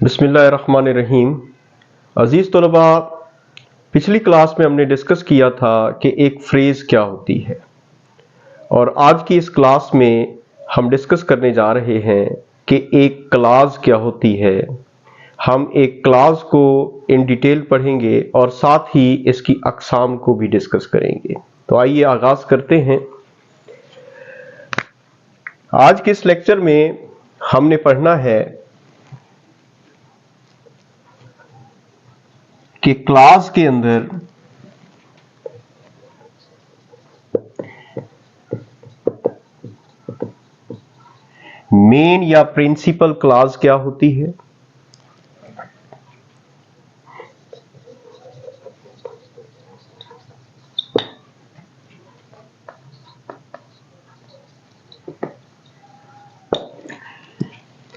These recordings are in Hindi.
बिस्मिल्लाहिर्रहमानिर्रहीम। अज़ीज़ तलबा, पिछली क्लास में हमने डिस्कस किया था कि एक फ्रेज़ क्या होती है, और आज की इस क्लास में हम डिस्कस करने जा रहे हैं कि एक क्लास क्या होती है। हम एक क्लास को इन डिटेल पढ़ेंगे और साथ ही इसकी अक़साम को भी डिस्कस करेंगे। तो आइए आगाज़ करते हैं। आज के इस लेक्चर में हमने पढ़ना है कि क्लास के अंदर मेन या प्रिंसिपल क्लास क्या होती है,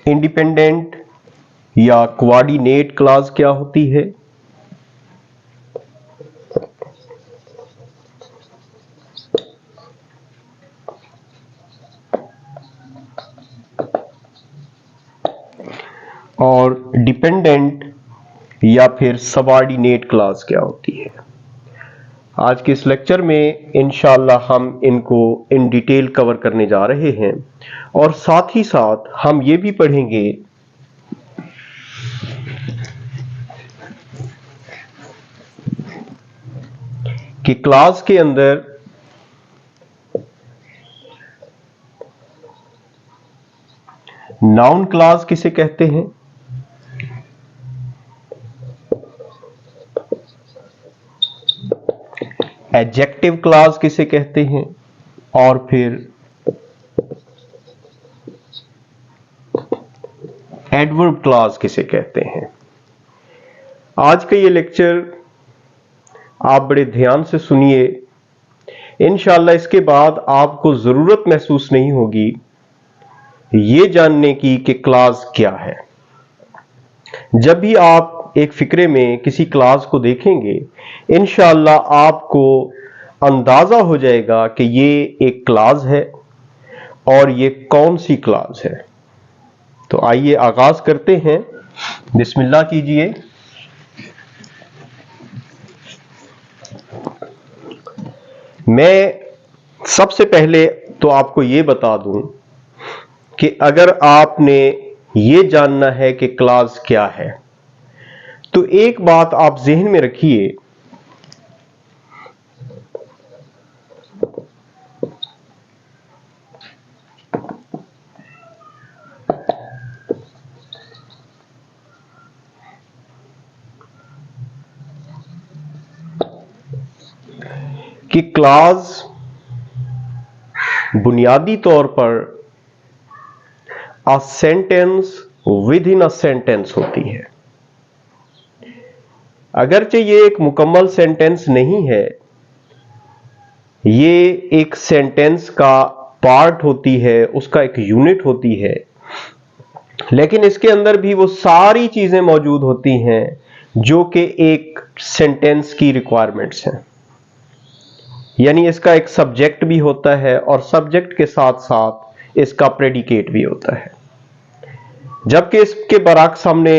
इंडिपेंडेंट या कोऑर्डिनेट क्लास क्या होती है, और डिपेंडेंट या फिर सबऑर्डिनेट क्लास क्या होती है। आज के इस लेक्चर में इंशाअल्लाह हम इनको इन डिटेल कवर करने जा रहे हैं, और साथ ही साथ हम ये भी पढ़ेंगे कि क्लास के अंदर नाउन क्लास किसे कहते हैं, एडजेक्टिव क्लास किसे कहते हैं, और फिर एडवर्ब क्लास किसे कहते हैं। आज का ये लेक्चर आप बड़े ध्यान से सुनिए। इंशाअल्लाह इसके बाद आपको जरूरत महसूस नहीं होगी ये जानने की कि क्लास क्या है। जब भी आप एक फिक्रे में किसी क्लास को देखेंगे, इंशाअल्लाह आपको अंदाजा हो जाएगा कि ये एक क्लास है और ये कौन सी क्लास है। तो आइए आगाज करते हैं। बिस्मिल्लाह कीजिए। मैं सबसे पहले तो आपको ये बता दूं कि अगर आपने ये जानना है कि क्लास क्या है, तो एक बात आप ज़हन में रखिए कि क्लास बुनियादी तौर पर a sentence within a sentence होती है। अगरचे ये एक मुकम्मल सेंटेंस नहीं है, ये एक सेंटेंस का पार्ट होती है, उसका एक यूनिट होती है, लेकिन इसके अंदर भी वो सारी चीजें मौजूद होती हैं जो कि एक सेंटेंस की रिक्वायरमेंट्स हैं। यानी इसका एक सब्जेक्ट भी होता है और सब्जेक्ट के साथ साथ इसका प्रेडिकेट भी होता है। जबकि इसके बरअक्स हमने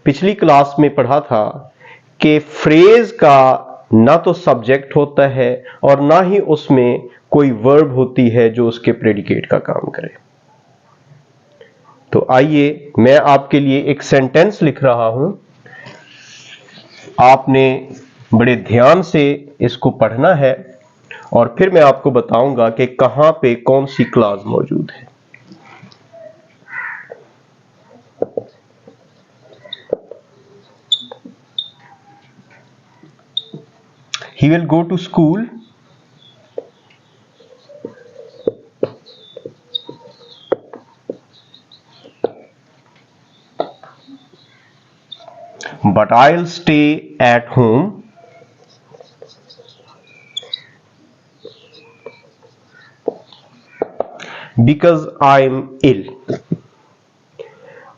पिछली क्लास में पढ़ा था कि फ्रेज का ना तो सब्जेक्ट होता है और ना ही उसमें कोई वर्ब होती है जो उसके प्रेडिकेट का काम करे। तो आइए मैं आपके लिए एक सेंटेंस लिख रहा हूं, आपने बड़े ध्यान से इसको पढ़ना है और फिर मैं आपको बताऊंगा कि कहां पे कौन सी क्लास मौजूद है। He will go to school but I'll stay at home because I'm ill।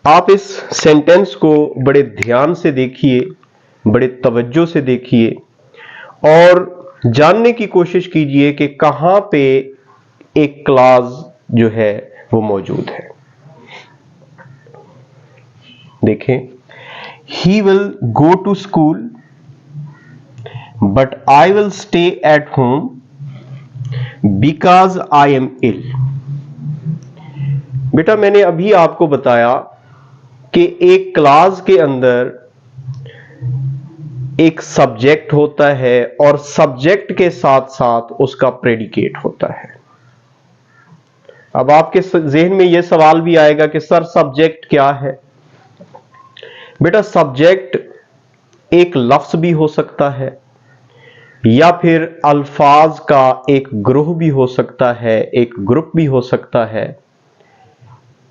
आप इस सेंटेंस को बड़े ध्यान से देखिए, बड़े तवज्जो से देखिए और जानने की कोशिश कीजिए कि कहां पे एक क्लास जो है वो मौजूद है। देखें, he will go to school but I will stay at home because I am ill। बेटा मैंने अभी आपको बताया कि एक क्लास के अंदर एक सब्जेक्ट होता है और सब्जेक्ट के साथ साथ उसका प्रेडिकेट होता है। अब आपके जहन में यह सवाल भी आएगा कि सर सब्जेक्ट क्या है? बेटा सब्जेक्ट एक लफ्ज भी हो सकता है या फिर अल्फाज का एक ग्रुप भी हो सकता है, एक ग्रुप भी हो सकता है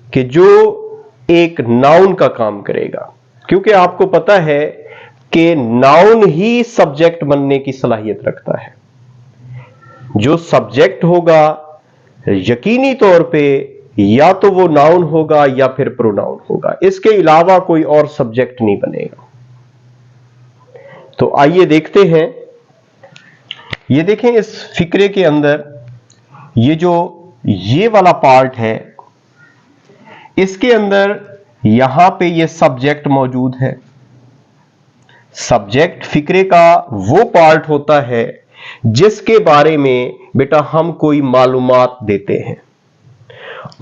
कि जो एक नाउन का काम करेगा, क्योंकि आपको पता है कि नाउन ही सब्जेक्ट बनने की सलाहियत रखता है। जो सब्जेक्ट होगा यकीनी तौर पे या तो वो नाउन होगा या फिर प्रोनाउन होगा, इसके अलावा कोई और सब्जेक्ट नहीं बनेगा। तो आइए देखते हैं, ये देखें इस फिक्रे के अंदर ये वाला पार्ट है, इसके अंदर यहां पे ये सब्जेक्ट मौजूद है। सब्जेक्ट फिक्रे का वो पार्ट होता है जिसके बारे में बेटा हम कोई मालूमात देते हैं,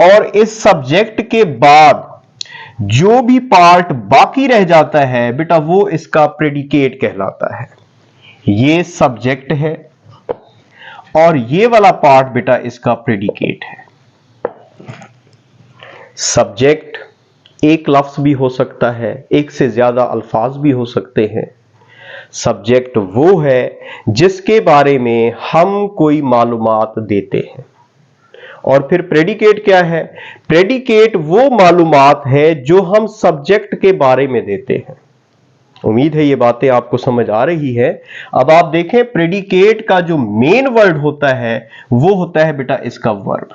और इस सब्जेक्ट के बाद जो भी पार्ट बाकी रह जाता है बेटा वो इसका प्रेडिकेट कहलाता है। ये सब्जेक्ट है और ये वाला पार्ट बेटा इसका प्रेडिकेट है। सब्जेक्ट एक लफ्ज भी हो सकता है, एक से ज्यादा अल्फाज भी हो सकते हैं। सब्जेक्ट वो है जिसके बारे में हम कोई मालूमात देते हैं। और फिर प्रेडिकेट क्या है? प्रेडिकेट वो मालूमात है जो हम सब्जेक्ट के बारे में देते हैं। उम्मीद है ये बातें आपको समझ आ रही है। अब आप देखें प्रेडिकेट का जो मेन वर्ड होता है वो होता है बेटा इसका वर्ब।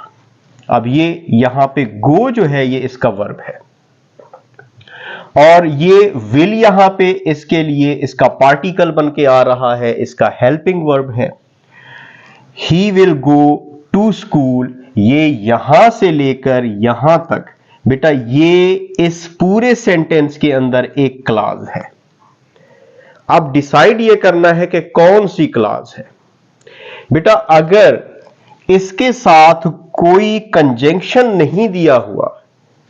अब ये यहां पे गो जो है ये इसका वर्ब है, और ये विल यहां पे इसके लिए इसका पार्टिकल बन के आ रहा है, इसका हेल्पिंग वर्ब है। He will go to school, ये यहां से लेकर यहां तक बेटा ये इस पूरे सेंटेंस के अंदर एक क्लॉज है। अब डिसाइड ये करना है कि कौन सी क्लॉज है। बेटा अगर इसके साथ कोई कंजंक्शन नहीं दिया हुआ,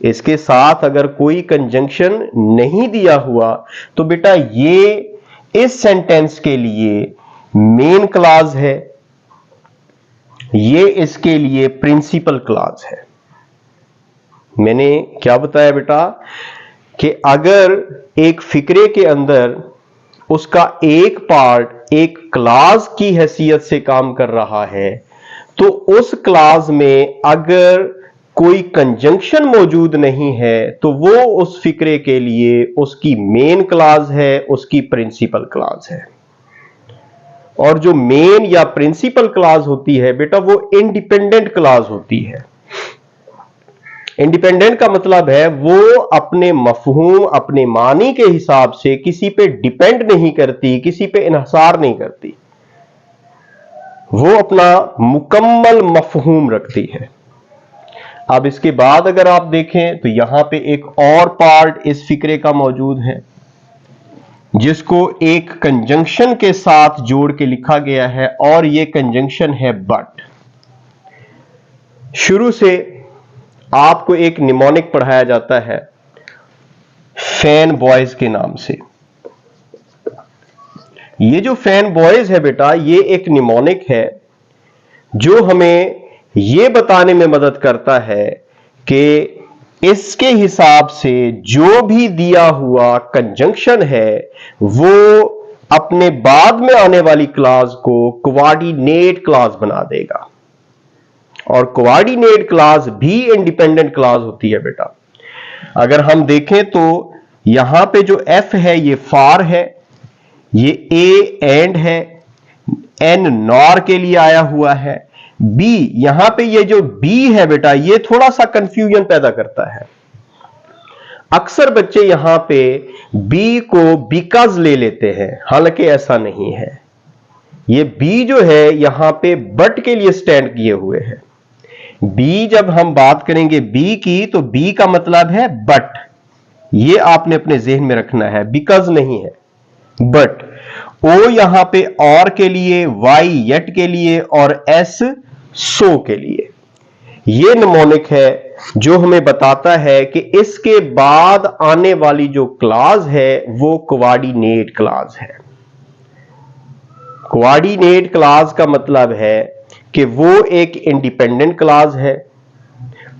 इसके साथ अगर कोई कंजंक्शन नहीं दिया हुआ तो बेटा ये इस सेंटेंस के लिए मेन क्लॉज है, ये इसके लिए प्रिंसिपल क्लॉज है। मैंने क्या बताया बेटा कि अगर एक फिक्रे के अंदर उसका एक पार्ट एक क्लॉज की हैसियत से काम कर रहा है तो उस क्लॉज में अगर कोई कंजंक्शन मौजूद नहीं है तो वो उस फिक्रे के लिए उसकी मेन क्लॉज है, उसकी प्रिंसिपल क्लॉज है। और जो मेन या प्रिंसिपल क्लॉज होती है बेटा वो इंडिपेंडेंट क्लॉज होती है। इंडिपेंडेंट का मतलब है वो अपने मफहूम अपने मानी के हिसाब से किसी पे डिपेंड नहीं करती, किसी पे इन्हसार नहीं करती, वो अपना मुकम्मल मफहूम रखती है। अब इसके बाद अगर आप देखें तो यहां पे एक और पार्ट इस फिक्रे का मौजूद है जिसको एक कंजंक्शन के साथ जोड़ के लिखा गया है, और ये कंजंक्शन है बट। शुरू से आपको एक निमोनिक पढ़ाया जाता है फैन बॉयज के नाम से। ये जो फैन बॉयज है बेटा ये एक निमोनिक है जो हमें यह बताने में मदद करता है कि इसके हिसाब से जो भी दिया हुआ कंजंक्शन है वो अपने बाद में आने वाली क्लॉज को कोऑर्डिनेट क्लॉज बना देगा, और कोऑर्डिनेट क्लॉज भी इंडिपेंडेंट क्लॉज होती है बेटा। अगर हम देखें तो यहां पे जो एफ है ये फॉर है, ये ए एंड है, एन नॉर के लिए आया हुआ है, बी यहां पे ये जो बी है बेटा ये थोड़ा सा कंफ्यूजन पैदा करता है। अक्सर बच्चे यहां पे बी को बिकॉज ले लेते हैं, हालांकि ऐसा नहीं है। ये बी जो है यहां पे बट के लिए स्टैंड किए हुए है। बी जब हम बात करेंगे बी की तो बी का मतलब है बट, ये आपने अपने जहन में रखना है, बिकॉज नहीं है, बट ओ यहां पे और के लिए, वाई येट के लिए और एस सो के लिए। ये निमोनिक है जो हमें बताता है कि इसके बाद आने वाली जो क्लास है वो कोऑर्डिनेट क्लास है। कोऑर्डिनेट क्लास का मतलब है कि वो एक इंडिपेंडेंट क्लास है,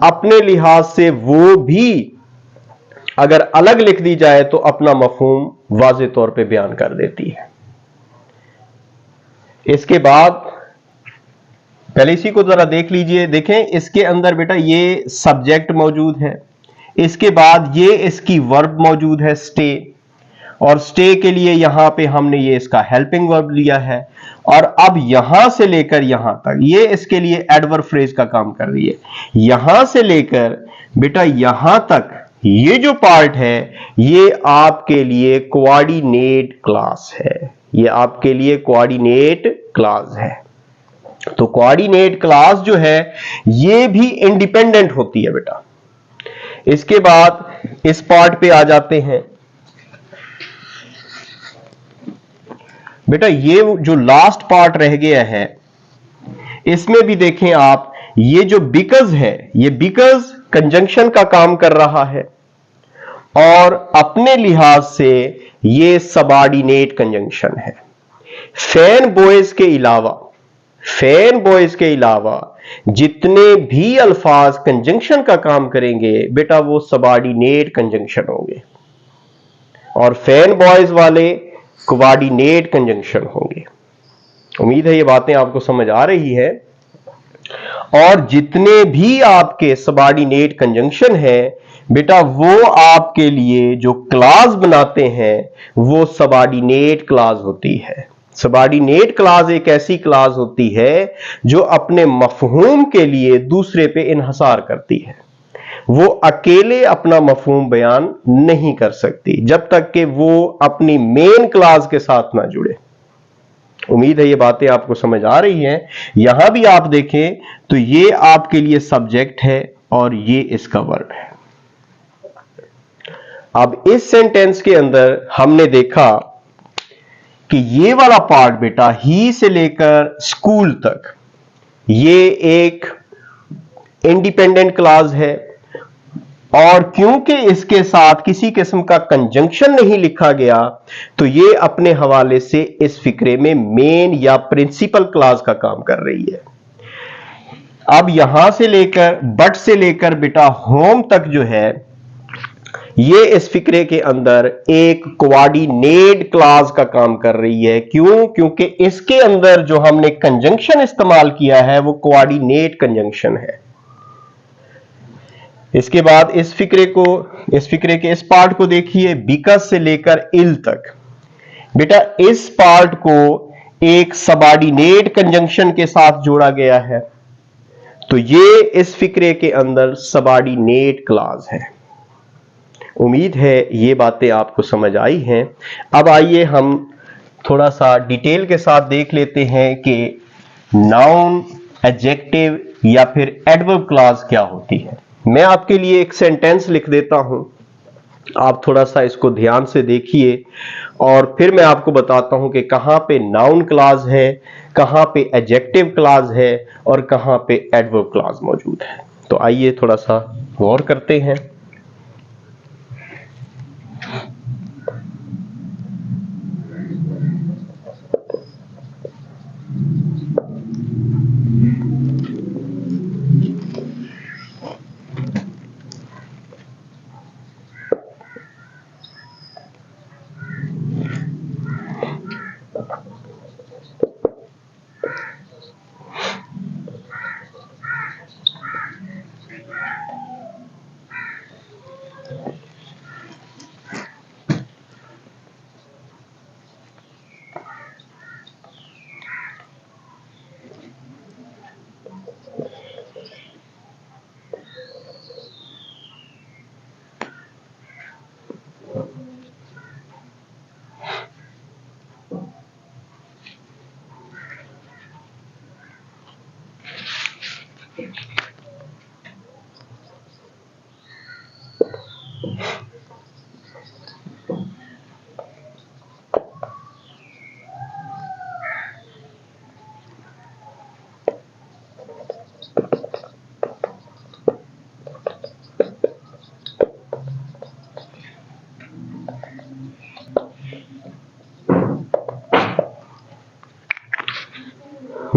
अपने लिहाज से वो भी अगर अलग लिख दी जाए तो अपना मफहूम वाज़े तौर पे बयान कर देती है। इसके बाद पहले इसी को जरा देख लीजिए। देखें इसके अंदर बेटा ये सब्जेक्ट मौजूद है, इसके बाद ये इसकी वर्ब मौजूद है स्टे, और स्टे के लिए यहां पे हमने ये इसका हेल्पिंग वर्ब लिया है, और अब यहां से लेकर यहां तक ये इसके लिए एडवर्ब फ्रेज का काम कर रही है। यहां से लेकर बेटा यहां तक ये जो पार्ट है ये आपके लिए कोऑर्डिनेट क्लास है, ये आपके लिए कोऑर्डिनेट क्लास है। तो कोऑर्डिनेट क्लास जो है ये भी इंडिपेंडेंट होती है बेटा। इसके बाद इस पार्ट पे आ जाते हैं बेटा, ये जो लास्ट पार्ट रह गया है इसमें भी देखें आप, ये जो बिकॉज है ये बिकॉज कंजंक्शन का काम कर रहा है, और अपने लिहाज से ये सबऑर्डिनेट कंजंक्शन है। फैन बॉयज के अलावा जितने भी अल्फाज कंजंक्शन का काम करेंगे बेटा वो सबऑर्डिनेट कंजंक्शन होंगे, और फैन बॉयज वाले कोऑर्डिनेट कंजंक्शन होंगे। उम्मीद है ये बातें आपको समझ आ रही है। और जितने भी आपके सबऑर्डिनेट कंजंक्शन है बेटा वो आपके लिए जो क्लास बनाते हैं वो सबऑर्डिनेट क्लास होती है। सबऑर्डिनेट क्लास एक ऐसी क्लास होती है जो अपने मफहूम के लिए दूसरे पे इन्हसार करती है, वो अकेले अपना मफहूम बयान नहीं कर सकती जब तक कि वो अपनी मेन क्लास के साथ ना जुड़े। उम्मीद है ये बातें आपको समझ आ रही हैं। यहां भी आप देखें तो ये आपके लिए सब्जेक्ट है और ये इसका वर्ब है। अब इस सेंटेंस के अंदर हमने देखा कि ये वाला पार्ट बेटा ही से लेकर स्कूल तक ये एक इंडिपेंडेंट क्लास है, और क्योंकि इसके साथ किसी किस्म का कंजंक्शन नहीं लिखा गया तो ये अपने हवाले से इस फिक्रे में मेन या प्रिंसिपल क्लास का काम कर रही है। अब यहां से लेकर बट से लेकर बेटा होम तक जो है ये इस फिक्रे के अंदर एक कोऑर्डिनेट क्लास का काम कर रही है। क्यों? क्योंकि इसके अंदर जो हमने कंजंक्शन इस्तेमाल किया है वो कोऑर्डिनेट कंजंक्शन है। इसके बाद इस फिक्रे के इस पार्ट को देखिए, बिकॉज से लेकर इल तक बेटा इस पार्ट को एक सबऑर्डिनेट कंजंक्शन के साथ जोड़ा गया है, तो ये इस फिक्रे के अंदर सबऑर्डिनेट क्लास है। उम्मीद है ये बातें आपको समझ आई हैं। अब आइए हम थोड़ा सा डिटेल के साथ देख लेते हैं कि नाउन, एडजेक्टिव या फिर एडवर्ब क्लास क्या होती है। मैं आपके लिए एक सेंटेंस लिख देता हूं, आप थोड़ा सा इसको ध्यान से देखिए और फिर मैं आपको बताता हूं कि कहां पे नाउन क्लास है, कहां पे एडजेक्टिव क्लास है और कहां पे एडवर्ब क्लास मौजूद है। तो आइए थोड़ा सा गौर करते हैं।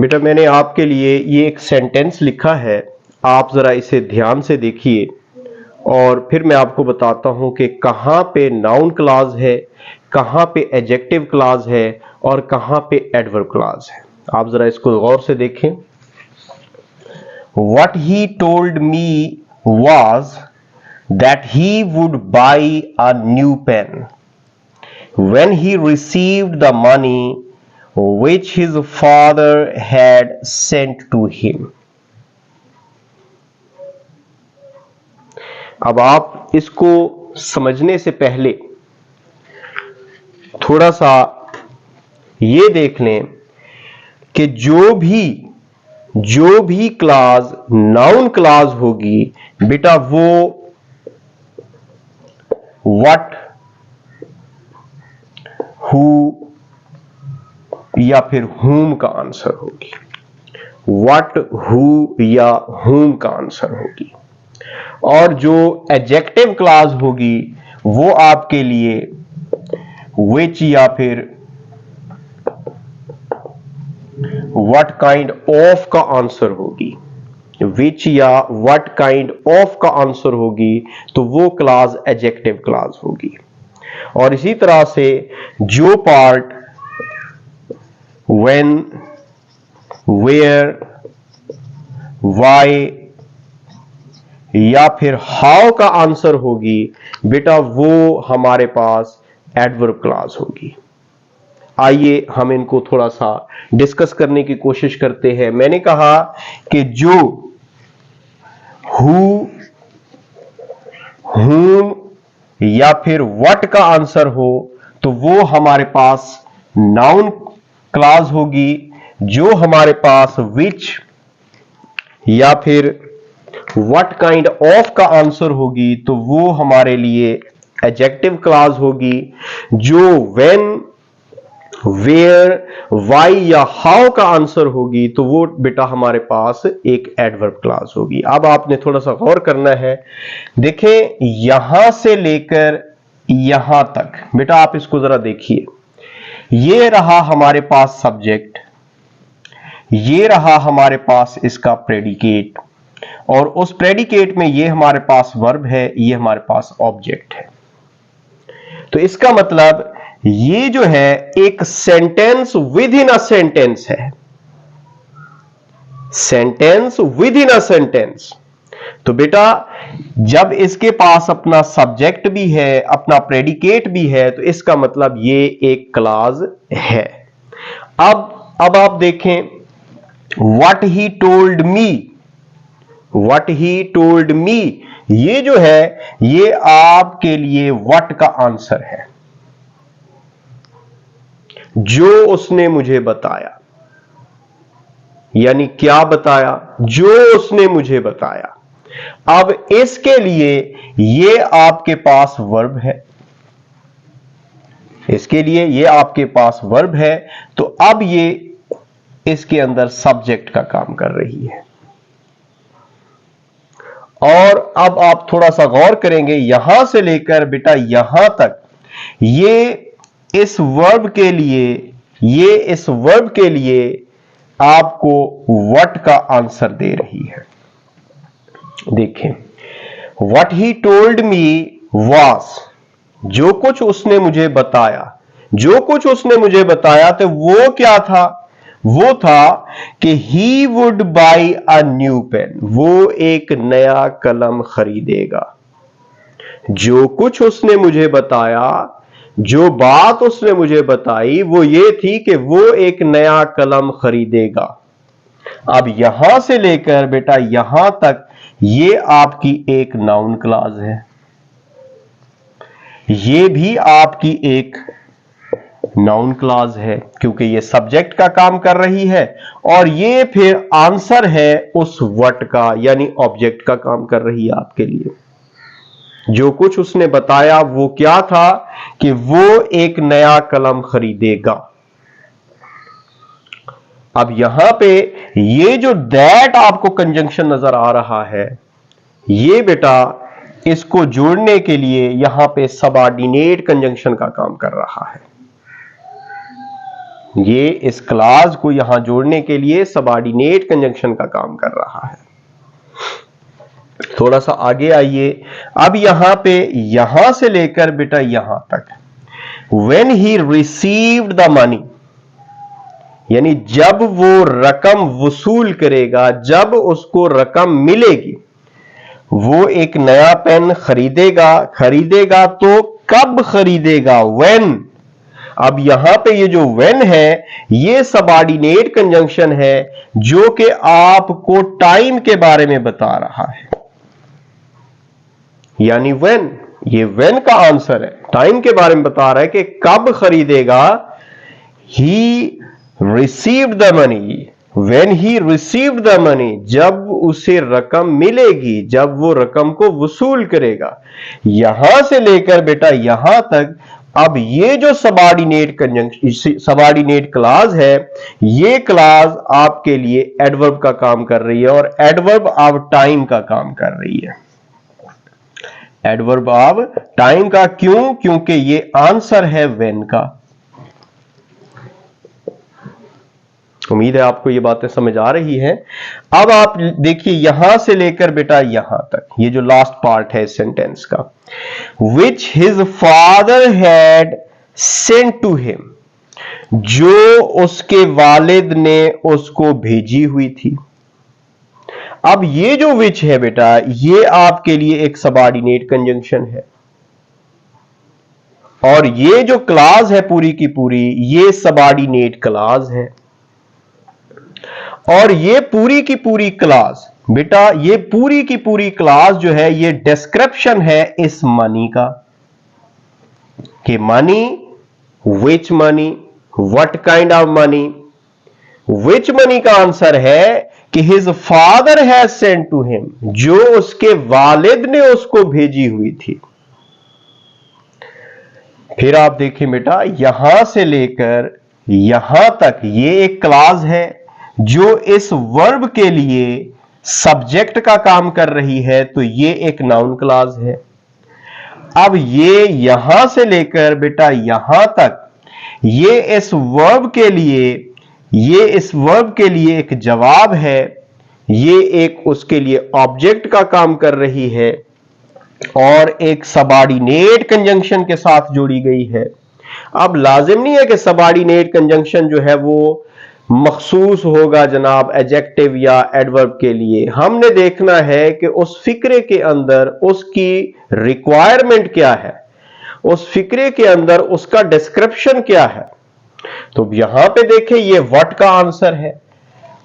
बेटा मैंने आपके लिए ये एक सेंटेंस लिखा है, आप जरा इसे ध्यान से देखिए और फिर मैं आपको बताता हूं कि कहां पे नाउन क्लॉज है, कहां पे एडजेक्टिव क्लॉज है और कहां पे एडवर्ब क्लॉज है। आप जरा इसको गौर से देखें। What he told me was that he would buy a new pen when he received the money which his father had sent to him. अब आप इसको समझने से पहले थोड़ा सा ये देख लें कि जो भी क्लॉज नाउन क्लॉज होगी बेटा वो व्हाट, हु या फिर whom का आंसर होगी। व्हाट, हु या whom का आंसर होगी। और जो एडजेक्टिव क्लॉज होगी वो आपके लिए which या फिर what kind of का आंसर होगी। which या what kind of का आंसर होगी तो वो क्लॉज एडजेक्टिव क्लॉज होगी। और इसी तरह से जो पार्ट when, where, why या फिर हाउ का आंसर होगी बेटा वो हमारे पास एडवर्ब क्लॉज होगी। आइए हम इनको थोड़ा सा डिस्कस करने की कोशिश करते हैं। मैंने कहा कि जो हु, whom या फिर व्हाट का आंसर हो तो वो हमारे पास नाउन क्लॉज होगी। जो हमारे पास which या फिर व्हाट काइंड ऑफ का आंसर होगी तो वो हमारे लिए एडजेक्टिव क्लॉज होगी। जो when, where, why या how का आंसर होगी तो वो बेटा हमारे पास एक एडवर्ब क्लॉज होगी। अब आपने थोड़ा सा गौर करना है। देखें यहां से लेकर यहां तक बेटा आप इसको जरा देखिए। ये रहा हमारे पास सब्जेक्ट, ये रहा हमारे पास इसका प्रेडिकेट और उस प्रेडिकेट में ये हमारे पास वर्ब है, ये हमारे पास ऑब्जेक्ट है। तो इसका मतलब ये जो है एक sentence within a sentence है। Sentence within a sentence. तो बेटा जब इसके पास अपना सब्जेक्ट भी है, अपना प्रेडिकेट भी है तो इसका मतलब ये एक क्लॉज है। अब आप देखें what he told me, what he told me ये जो है ये आपके लिए व्हाट का आंसर है। जो उसने मुझे बताया, यानी क्या बताया, जो उसने मुझे बताया। अब इसके लिए ये आपके पास वर्ब है, इसके लिए ये आपके पास वर्ब है तो अब ये इसके अंदर सब्जेक्ट का काम कर रही है। और अब आप थोड़ा सा गौर करेंगे यहां से लेकर बेटा यहां तक ये इस वर्ब के लिए, ये इस वर्ब के लिए आपको व्हाट का आंसर दे रही है। देखें what he told me was, जो कुछ उसने मुझे बताया, जो कुछ उसने मुझे बताया तो वो क्या था, वो था कि he would buy a new pen, वो एक नया कलम खरीदेगा। जो कुछ उसने मुझे बताया, जो बात उसने मुझे बताई वो ये थी कि वो एक नया कलम खरीदेगा। अब यहां से लेकर बेटा यहां तक ये आपकी एक नाउन क्लॉज है, ये भी आपकी एक नाउन क्लॉज है क्योंकि ये सब्जेक्ट का काम कर रही है और ये फिर आंसर है उस व्हाट का, यानी ऑब्जेक्ट का काम कर रही है आपके लिए। जो कुछ उसने बताया वो क्या था कि वो एक नया कलम खरीदेगा। अब यहां पे ये जो दैट आपको कंजंक्शन नजर आ रहा है ये बेटा इसको जोड़ने के लिए यहां पे सबऑर्डिनेट कंजंक्शन का काम कर रहा है। ये इस क्लास को यहां जोड़ने के लिए सबऑर्डिनेट कंजंक्शन का काम कर रहा है। थोड़ा सा आगे आइए, अब यहां पे यहां से लेकर बेटा यहां तक, when he received the money, यानी जब वो रकम वसूल करेगा, जब उसको रकम मिलेगी, वो एक नया पेन खरीदेगा तो कब खरीदेगा? when। अब यहां पे ये जो when है, ये सबऑर्डिनेट कंजंक्शन है जो कि आपको टाइम के बारे में बता रहा है, यानी when, ये when का आंसर है, टाइम के बारे में बता रहा है कि कब खरीदेगा। he received the money, when he received the money, जब उसे रकम मिलेगी, जब वो रकम को वसूल करेगा। यहां से लेकर बेटा यहां तक, अब ये जो सबऑर्डिनेट कंजंक्शन, सबऑर्डिनेट क्लॉज है, ये क्लॉज आपके लिए एडवर्ब का काम कर रही है, और एडवर्ब अब टाइम का काम कर रही है। एडवर्ब अब टाइम का, क्यों? क्योंकि ये आंसर है when का। उम्मीद है आपको ये बातें समझ आ रही हैं। अब आप देखिए यहां से लेकर बेटा यहां तक, ये जो लास्ट पार्ट है इस सेंटेंस का, which his father had sent to him, जो उसके वालिद ने उसको भेजी हुई थी। अब ये जो which है बेटा, ये आपके लिए एक सबऑर्डिनेट कंजंक्शन है, और ये जो क्लॉज है पूरी की पूरी, ये सबऑर्डिनेट क्लॉज है। और ये पूरी की पूरी क्लास बेटा, ये पूरी की पूरी क्लास जो है, ये डिस्क्रिप्शन है इस मनी का, कि money, which money, what kind of money. Which money का आंसर है कि his father has sent to him, जो उसके वालिद ने उसको भेजी हुई थी। फिर आप देखिए बेटा, यहां से लेकर यहां तक ये एक क्लास है जो इस वर्ब के लिए सब्जेक्ट का काम कर रही है, तो ये एक नाउन क्लॉज है। अब ये यहां से लेकर बेटा यहां तक, ये इस वर्ब के लिए एक जवाब है, ये एक उसके लिए ऑब्जेक्ट का काम कर रही है, और एक सबऑर्डिनेट कंजंक्शन के साथ जोड़ी गई है। अब लाजिम नहीं है कि सबऑर्डिनेट कंजंक्शन जो है वो मखसूस होगा जनाब एडजेक्टिव या एडवर्ब के लिए। हमने देखना है कि उस फिक्रे के अंदर उसकी रिक्वायरमेंट क्या है, उस फिक्रे के अंदर उसका डिस्क्रिप्शन क्या है। तो यहां पे देखें, ये व्हाट का आंसर है।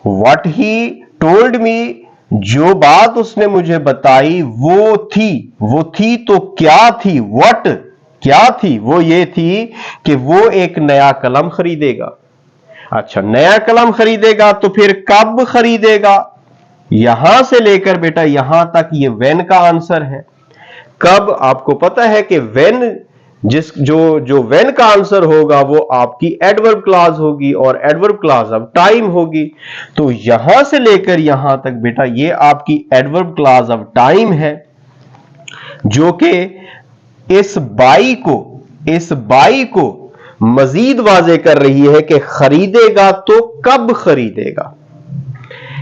व्हाट ही टोल्ड मी, जो बात उसने मुझे बताई वो थी तो क्या थी? व्हाट क्या थी? वो ये थी कि वो एक नया कलम खरीदेगा। अच्छा, नया कलम खरीदेगा तो फिर कब खरीदेगा? यहां से लेकर बेटा यहां तक ये when का आंसर है। कब? आपको पता है कि when, जो when का आंसर होगा वो आपकी एडवर्ब क्लॉज होगी, और एडवर्ब क्लॉज अब टाइम होगी। तो यहां से लेकर यहां तक बेटा ये आपकी एडवर्ब क्लॉज अब टाइम है, जो कि इस बाई को मजीद वाजे कर रही है कि खरीदेगा तो कब खरीदेगा।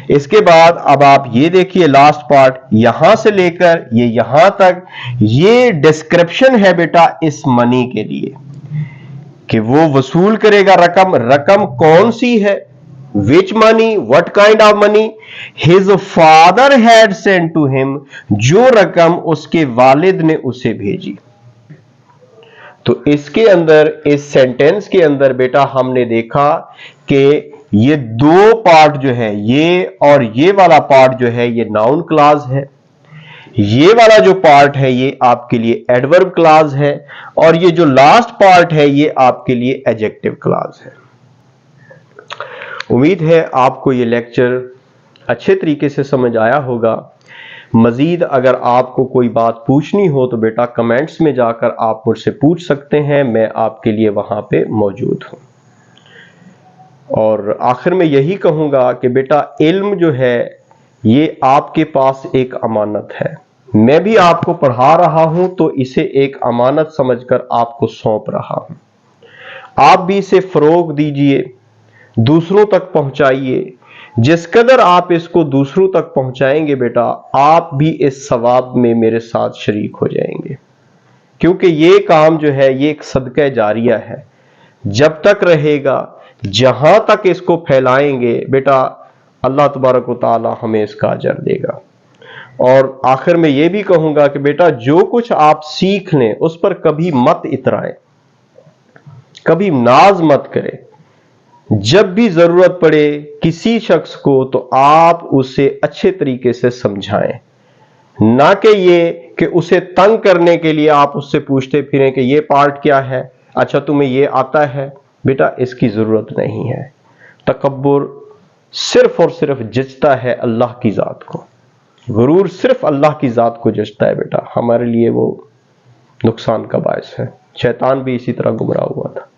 इसके बाद अब आप ये देखिए लास्ट पार्ट, यहां से लेकर ये यहां तक, ये डिस्क्रिप्शन है बेटा इस मनी के लिए, कि वो वसूल करेगा रकम। रकम कौन सी है? Which money, what kind of money. His father had sent to him, जो रकम उसके वालिद ने उसे भेजी। तो इसके अंदर, इस सेंटेंस के अंदर बेटा हमने देखा कि ये दो पार्ट जो है, ये और ये वाला पार्ट जो है, ये नाउन क्लॉज है। ये वाला जो पार्ट है ये आपके लिए एडवर्ब क्लॉज है, और ये जो लास्ट पार्ट है ये आपके लिए एडजेक्टिव क्लॉज है। उम्मीद है आपको ये लेक्चर अच्छे तरीके से समझ आया होगा। मजीद अगर आपको कोई बात पूछनी हो तो बेटा कमेंट्स में जाकर आप मुझसे पूछ सकते हैं, मैं आपके लिए वहां पे मौजूद हूं। और आखिर में यही कहूंगा कि बेटा इल्म जो है ये आपके पास एक अमानत है। मैं भी आपको पढ़ा रहा हूं तो इसे एक अमानत समझकर आपको सौंप रहा हूं। आप भी इसे फरोग दीजिए, दूसरों तक पहुंचाइए। जिस कदर आप इसको दूसरों तक पहुंचाएंगे बेटा, आप भी इस सवाब में मेरे साथ शरीक हो जाएंगे, क्योंकि ये काम जो है ये एक सदका जारिया है। जब तक रहेगा, जहां तक इसको फैलाएंगे बेटा, अल्लाह तबारक व तआला हमें इसका अजर देगा। और आखिर में यह भी कहूंगा कि बेटा जो कुछ आप सीख लें उस पर कभी मत इतराएं, कभी नाज मत करें। जब भी जरूरत पड़े किसी शख्स को तो आप उसे अच्छे तरीके से समझाएं, ना कि ये कि उसे तंग करने के लिए आप उससे पूछते फिरें कि ये पार्ट क्या है, अच्छा तुम्हें ये आता है। बेटा इसकी जरूरत नहीं है। तकब्बुर सिर्फ और सिर्फ जचता है अल्लाह की जात को, गुरूर सिर्फ अल्लाह की जात को जचता है बेटा, हमारे लिए वो नुकसान का बायस है। शैतान भी इसी तरह गुमराह हुआ था।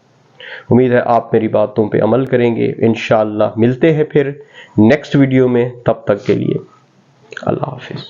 उम्मीद है आप मेरी बातों पे अमल करेंगे। इंशाअल्लाह मिलते हैं फिर नेक्स्ट वीडियो में, तब तक के लिए अल्लाह हाफिज।